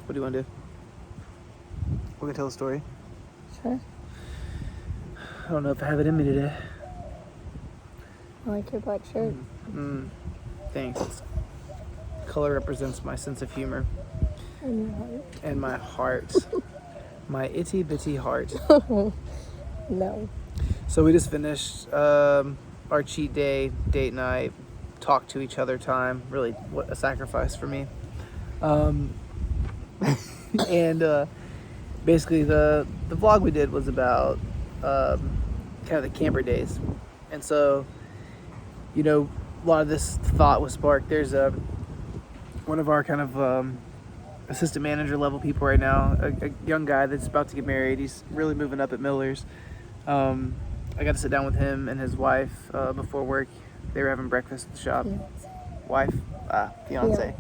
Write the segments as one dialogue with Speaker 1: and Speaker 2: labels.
Speaker 1: What do you want to do? We're going to tell a story.
Speaker 2: Sure.
Speaker 1: I don't know if I have it in me today.
Speaker 2: I like your black shirt.
Speaker 1: Thanks. Color represents my sense of humor.
Speaker 2: And your heart.
Speaker 1: And my heart. My itty bitty heart.
Speaker 2: No.
Speaker 1: So we just finished our cheat day, date night, talk to each other time. Really, what a sacrifice for me. And basically the vlog we did was about kind of the camper days. And so, you know, a lot of this thought was sparked. There's one of our kind of assistant manager level people right now, a young guy that's about to get married. He's really moving up at Miller's. I got to sit down with him and his wife before work. They were having breakfast at the shop. Fiance.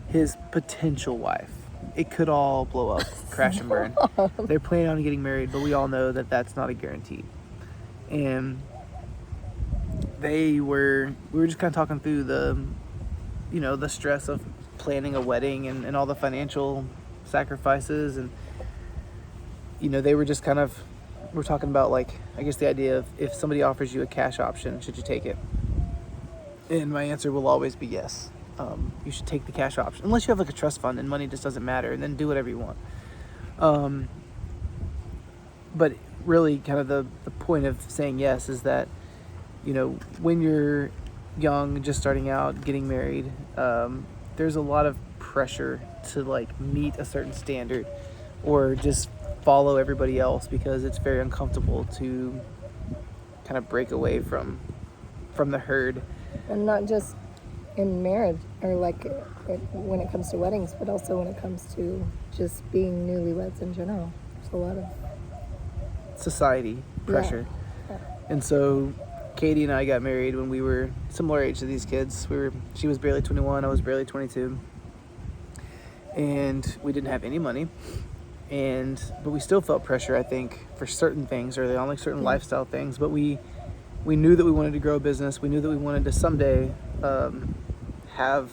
Speaker 1: His potential wife. It could all blow up, crash and burn. They're planning on getting married, but we all know that that's not a guarantee. And we were just kind of talking through the stress of planning a wedding and all the financial sacrifices. And, they were just we're talking about, like, I guess the idea of if somebody offers you a cash option, should you take it? And my answer will always be yes. You should take the cash option, unless you have like a trust fund and money just doesn't matter, and then do whatever you want. But really kind of the point of saying yes is that, when you're young, just starting out, getting married, there's a lot of pressure to like meet a certain standard or just follow everybody else, because it's very uncomfortable to kind of break away from the herd.
Speaker 2: And not just in marriage or like when it comes to weddings, but also when it comes to just being newlyweds in general. There's a lot of
Speaker 1: society pressure.
Speaker 2: Yeah.
Speaker 1: And so Katy and I got married when we were similar age to these kids. She was barely 21, I was barely 22. And we didn't have any money. But we still felt pressure, I think, for certain things early on, like certain lifestyle things. But we knew that we wanted to grow a business. We knew that we wanted to someday have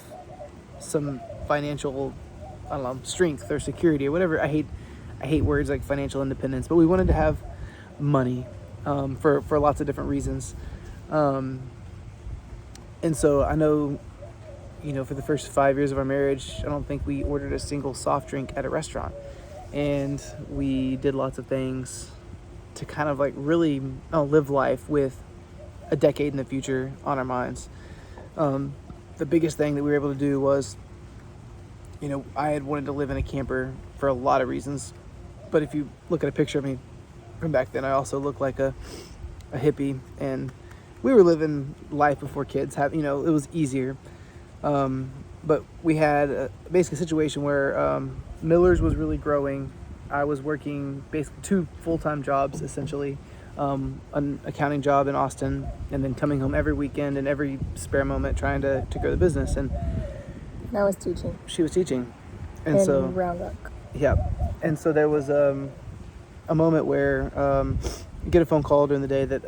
Speaker 1: some financial, strength or security or whatever. I hate words like financial independence, but we wanted to have money for lots of different reasons. And so I know, for the first 5 years of our marriage, I don't think we ordered a single soft drink at a restaurant. And we did lots of things to kind of like really live life with a decade in the future on our minds. The biggest thing that we were able to do was, I had wanted to live in a camper for a lot of reasons. But if you look at a picture of me from back then, I also look like a hippie. And we were living life before kids. It was easier. But we had basically a situation where Miller's was really growing. I was working basically 2 full-time jobs, essentially. An accounting job in Austin, and then coming home every weekend and every spare moment trying to grow the business. And
Speaker 2: I was teaching.
Speaker 1: She was teaching. And
Speaker 2: in
Speaker 1: so
Speaker 2: Round Rock.
Speaker 1: Yeah. And so there was a moment where you get a phone call during the day that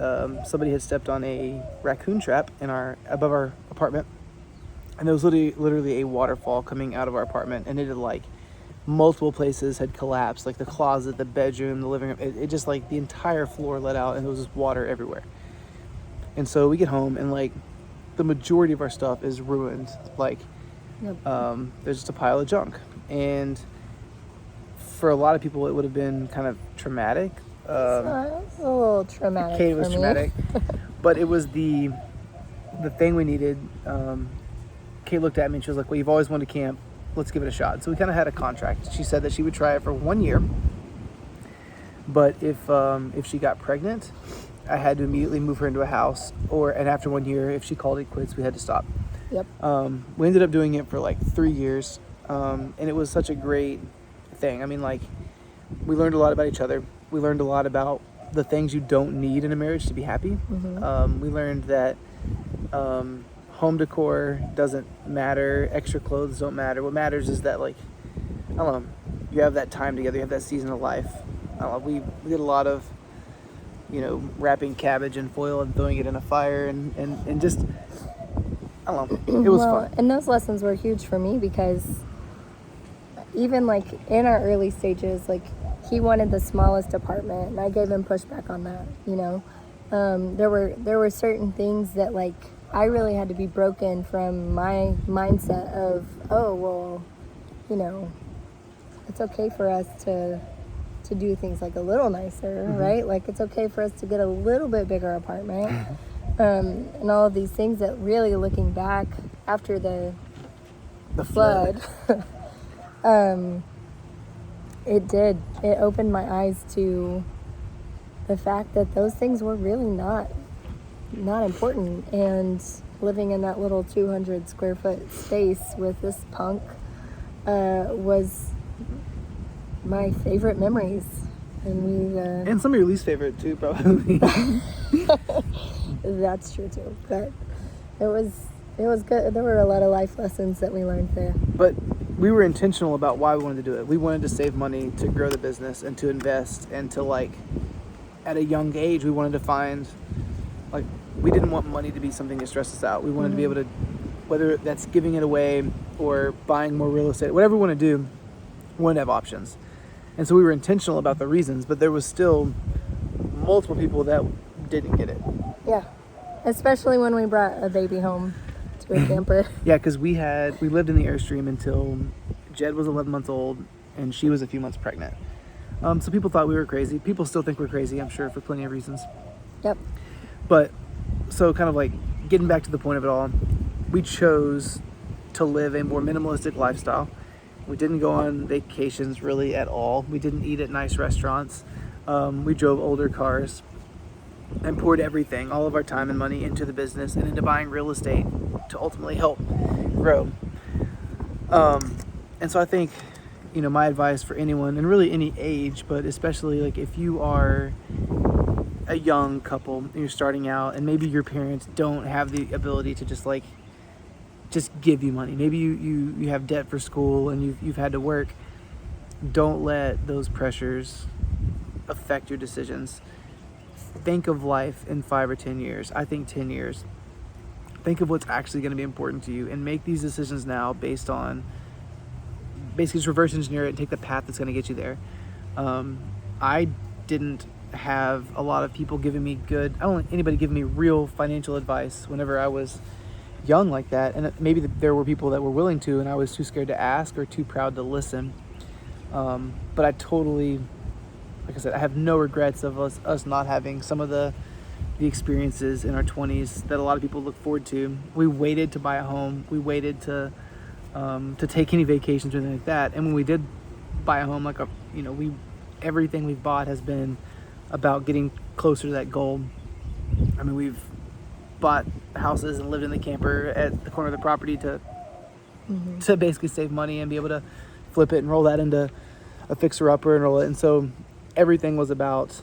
Speaker 1: somebody had stepped on a raccoon trap above our apartment. And there was literally a waterfall coming out of our apartment, and it had like multiple places had collapsed, like the closet, the bedroom, the living room. It just like the entire floor let out, and there was just water everywhere. And so we get home, and like the majority of our stuff is ruined. Like there's just a pile of junk. And for a lot of people, it would have been kind of traumatic.
Speaker 2: It was a little traumatic.
Speaker 1: Katy was traumatic, but it was the thing we needed. Kate looked at me and she was like, well, you've always wanted to camp. Let's give it a shot. So we kind of had a contract. She said that she would try it for 1 year. But if she got pregnant, I had to immediately move her into a house. And after 1 year, if she called it quits, we had to stop.
Speaker 2: Yep.
Speaker 1: We ended up doing it for like 3 years. And it was such a great thing. I mean, like, we learned a lot about each other. We learned a lot about the things you don't need in a marriage to be happy. Mm-hmm. We learned that home decor doesn't matter. Extra clothes don't matter. What matters is that, like, I don't know, you have that time together. You have that season of life. I don't know, we did a lot of, wrapping cabbage in foil and throwing it in a fire and just, I don't know, it was fun.
Speaker 2: And those lessons were huge for me because even like in our early stages, like he wanted the smallest apartment, and I gave him pushback on that. You know, there were certain things that like I really had to be broken from my mindset of, oh well, you know, it's okay for us to do things like a little nicer, right? Like it's okay for us to get a little bit bigger apartment, and all of these things that really, looking back after the flood, it opened my eyes to the fact that those things were really not important, and living in that little 200 square foot space with this punk was my favorite memories. And we
Speaker 1: and some of your least favorite too, probably.
Speaker 2: that's true too, but it was good. There were a lot of life lessons that we learned there.
Speaker 1: But we were intentional about why we wanted to do it. We wanted to save money to grow the business and to invest, and to like at a young age we wanted to find, like, we didn't want money to be something that stressed us out. We wanted to be able to, whether that's giving it away or buying more real estate, whatever we want to do, we wanted to have options. And so we were intentional about the reasons, but there was still multiple people that didn't get it.
Speaker 2: Yeah, especially when we brought a baby home to a camper.
Speaker 1: Yeah, because we lived in the Airstream until Jed was 11 months old and she was a few months pregnant. So people thought we were crazy. People still think we're crazy, I'm sure, for plenty of reasons.
Speaker 2: Yep.
Speaker 1: But so kind of like getting back to the point of it all, we chose to live a more minimalistic lifestyle. We didn't go on vacations really at all. We didn't eat at nice restaurants. We drove older cars and poured everything, all of our time and money, into the business and into buying real estate to ultimately help grow. And so I think, you know, my advice for anyone, and really any age, but especially like if you are a young couple and you're starting out and maybe your parents don't have the ability to just give you money. Maybe you have debt for school and you've had to work. Don't let those pressures affect your decisions. Think of life in 5 or 10 years. I think 10 years. Think of what's actually going to be important to you and make these decisions now based on, basically just reverse engineer it and take the path that's going to get you there. I didn't have a lot of people giving me I don't want anybody giving me real financial advice whenever I was young like that, and maybe there were people that were willing to, and I was too scared to ask or too proud to listen. But I totally, like I said, I have no regrets of us not having some of the experiences in our 20s that a lot of people look forward to. We waited to buy a home. We waited to take any vacations or anything like that. And when we did buy a home, everything we've bought has been about getting closer to that goal. I mean, we've bought houses and lived in the camper at the corner of the property to basically save money and be able to flip it and roll that into a fixer-upper and roll it. And so everything was about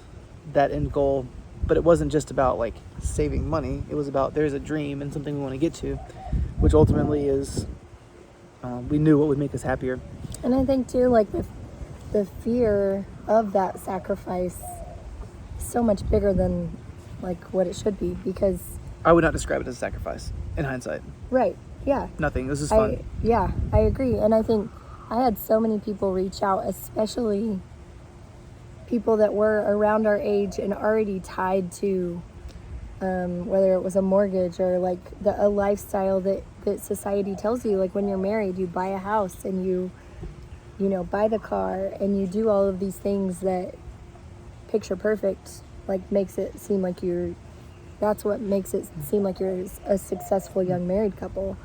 Speaker 1: that end goal, but it wasn't just about like saving money. It was about there's a dream and something we want to get to, which ultimately is we knew what would make us happier.
Speaker 2: And I think too, like the fear of that sacrifice is so much bigger than like what it should be, because
Speaker 1: I would not describe it as a sacrifice in hindsight.
Speaker 2: Right. Yeah.
Speaker 1: Nothing. This is fun.
Speaker 2: I agree. And I think I had so many people reach out, especially people that were around our age and already tied to whether it was a mortgage or like a lifestyle that society tells you, like when you're married, you buy a house and you buy the car and you do all of these things that picture perfect, like makes it seem like that's what makes it seem like you're a successful young married couple.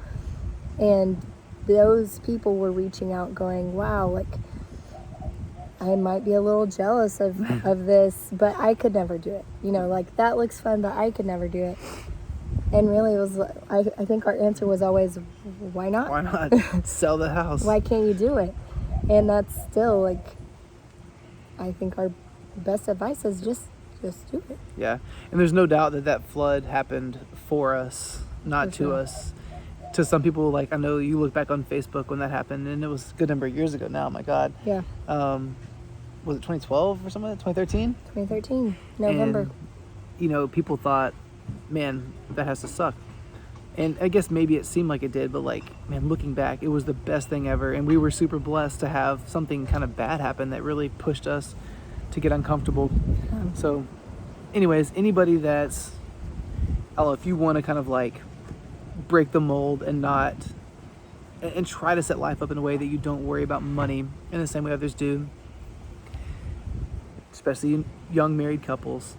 Speaker 2: And those people were reaching out going, wow, like I might be a little jealous of this, but I could never do it. Like that looks fun, but I could never do it. And really it was, I think our answer was always, why not?
Speaker 1: Why not? Sell the house.
Speaker 2: Why can't you do it? And that's still like, I think our best advice is just do it.
Speaker 1: Yeah. And there's no doubt that flood happened for us, not to us. To some people, like I know you look back on Facebook when that happened, and it was a good number of years ago now. My God.
Speaker 2: Yeah.
Speaker 1: Was it 2012 or something? 2013?
Speaker 2: 2013, November.
Speaker 1: And, people thought, man, that has to suck. And I guess maybe it seemed like it did, but like, man, looking back, it was the best thing ever. And we were super blessed to have something kind of bad happen that really pushed us to get uncomfortable. So anyways, anybody that's, I don't know, if you want to kind of like break the mold and not, and try to set life up in a way that you don't worry about money in the same way others do, especially young married couples,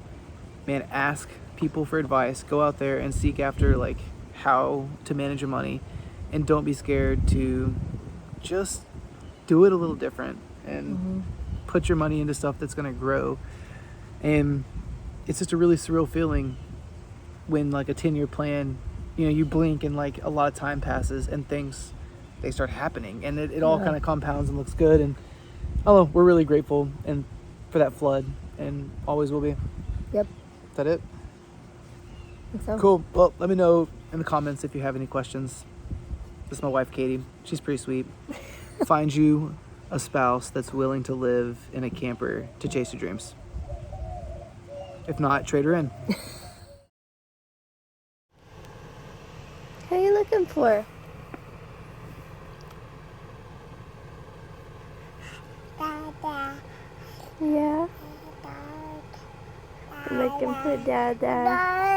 Speaker 1: man, ask people for advice. Go out there and seek after like how to manage your money, and don't be scared to just do it a little different and put your money into stuff that's going to grow. And it's just a really surreal feeling when like a 10-year plan, you know, you blink and like a lot of time passes and things, they start happening, and it all kind of compounds and looks good. And oh, we're really grateful and for that flood, and always will be.
Speaker 2: Yep.
Speaker 1: Is that it?
Speaker 2: I think so.
Speaker 1: Cool. Well, let me know in the comments if you have any questions. This is my wife, Katy. She's pretty sweet. Find you a spouse that's willing to live in a camper to chase your dreams. If not, trade her in.
Speaker 2: Who are you looking for?
Speaker 3: Dada.
Speaker 2: Yeah. Looking for Dada.